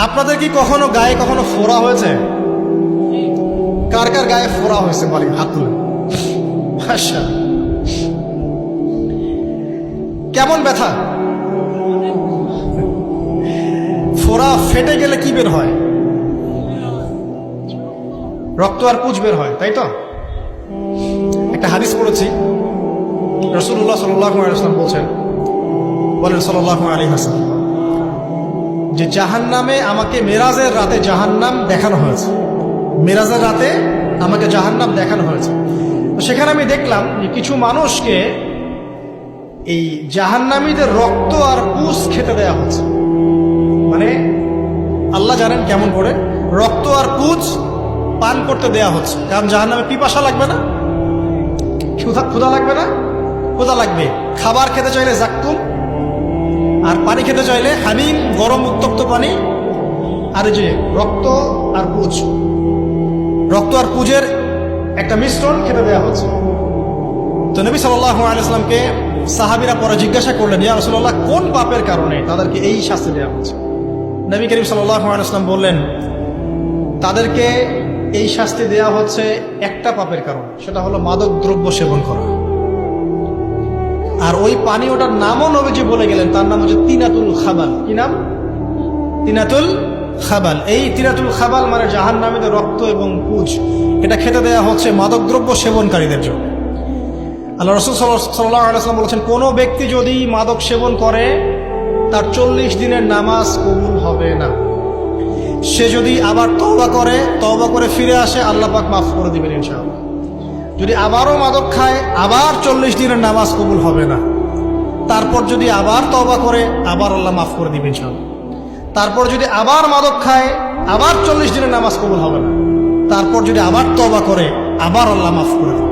আপনাদের কি কখনো গায়ে কখনো ফোড়া হয়েছে? কার কার গায়ে ফোড়া হয়েছে বলেন, হাত তুলে। আচ্ছা, কেমন ব্যথা? ফোড়া ফেটে গেলে কি বের হয়? রক্ত আর পুঁজ বের হয়, তাই তো? একটা হাদিস পড়েছি, রাসূলুল্লাহ সাল্লাল্লাহু আলাইহি ওয়াসাল্লাম বলেন সাল্লাল্লাহু আলাইহি ওয়াসাল্লাম যে জাহান্নামে আমাকে মেরাজের রাতে জাহান্নাম দেখানো হয়েছে। মেরাজের রাতে আমাকে জাহান্নাম দেখানো হয়েছে। তো সেখানে আমি দেখলাম যে কিছু মানুষকে এই জাহান্নামীদের রক্ত আর পুঁজ খেতে দেয়া হচ্ছে। মানে আল্লাহ জানেন কেমন করে রক্ত আর পুঁজ পান করতে দেয়া হচ্ছে। কারণ জাহান্নামে পিপাসা লাগবে না, ক্ষুধা লাগবে না? ক্ষুধা লাগবে। খাবার খেতে চাইলে জাক্কুম, আর পানি খেতে চাইলে হামিম, গরম উত্তপ্ত পানি। আর এই যে রক্ত আর পুঁজের একটা মিশ্রণ খেতে দেওয়া হচ্ছে। তো নবী সাল্লাল্লাহু আলাইহি ওয়াসাল্লামকে সাহাবীরা পরে জিজ্ঞাসা করলেন, ইয়া রাসূলুল্লাহ, কোন পাপের কারণে তাদেরকে এই শাস্তি দেওয়া হচ্ছে? নবী করিম সাল্লাল্লাহু আলাইহি ওয়াসাল্লাম বললেন, তাদেরকে এই শাস্তি দেওয়া হচ্ছে একটা পাপের কারণে, সেটা হলো মাদক দ্রব্য সেবন করা। আর ওই পানীয়টার নামও নবীজি বলে গেলেন, তার নাম হচ্ছে তিনাতুল খাবাল। কি নাম? তিনাতুল খাবাল। এই তিনাতুল খাবাল মানে জাহান্নামীদের রক্ত এবং পুঁজ, এটা খেতে দেয়া হচ্ছে মাদকদ্রব্য সেবনকারীদের জন্য। আল্লাহ রাসূল সাল্লাল্লাহু আলাইহি ওয়াসাল্লাম বলেছেন, কোনো ব্যক্তি যদি মাদক সেবন করে তার 40 দিনের নামাজ কবুল হবে না। সে যদি আবার তওবা করে ফিরে আসে, আল্লাহ পাক মাফ করে দিবেন ইনশাআল্লাহ। যদি আবারও মাদক খায়, আবার 40 দিনের নামাজ কবুল হবে না। তারপর যদি আবার তওবা করে, আবার আল্লাহ মাফ করে দিবেন ইনশাআল্লাহ। তারপর যদি আবার মাদক খায়, আবার 40 দিনের নামাজ কবুল হবে না। তারপর যদি আবার তওবা করে, আবার আল্লাহ মাফ করে দেবেন।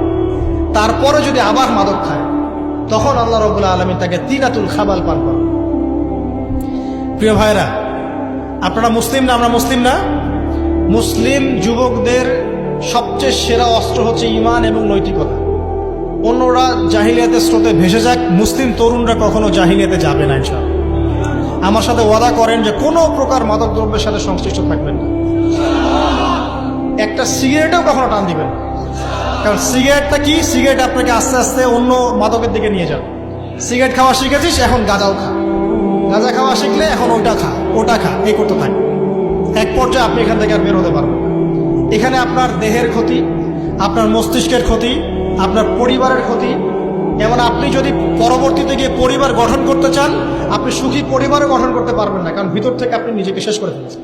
তারপরে যদি আবার মাদক খায়, তখন আল্লাহ রাব্বুল আলামিন তাকে তিনাতুল খাবাল পান করেন। প্রিয় ভাইরা, আপনারা মুসলিম না? আমরা মুসলিম না? মুসলিম যুবকদের সবচেয়ে সেরা অস্ত্র হচ্ছে ঈমান এবং নৈতিকতা। অন্যরা জাহিলিয়াতের স্রোতে ভেসে যাক, মুসলিম তরুণরা কখনো জাহিলিয়াতে যাবে না ইনশাআল্লাহ। আমার সাথে ওয়াদা করেন যে কোনো প্রকার মাদক দ্রব্যের সাথে সংশ্লিষ্ট থাকবেন না। একটা সিগারেটেও কখনো টান দিবেন না। কারণ সিগারেটটা কি? সিগারেট আপনাকে আস্তে আস্তে অন্য মাদকের দিকে নিয়ে যাবে। সিগারেট খাওয়া শিখেছিস, এখন গাঁজাও খা। গাঁজা খাওয়া শিখলে এখন ওটা খা, এই করতে থাক। এক পর্যায়ে আপনি এখান থেকে আর বের হতে পারবেন না। এখানে আপনার দেহের ক্ষতি, আপনার মস্তিষ্কের ক্ষতি, আপনার পরিবারের ক্ষতি। এমন আপনি যদি পরবর্তীতে গিয়ে পরিবার গঠন করতে চান, আপনি সুখী পরিবারও গঠন করতে পারবেন না, কারণ ভিতর থেকে আপনি নিজেকে শেষ করে ফেলেছেন।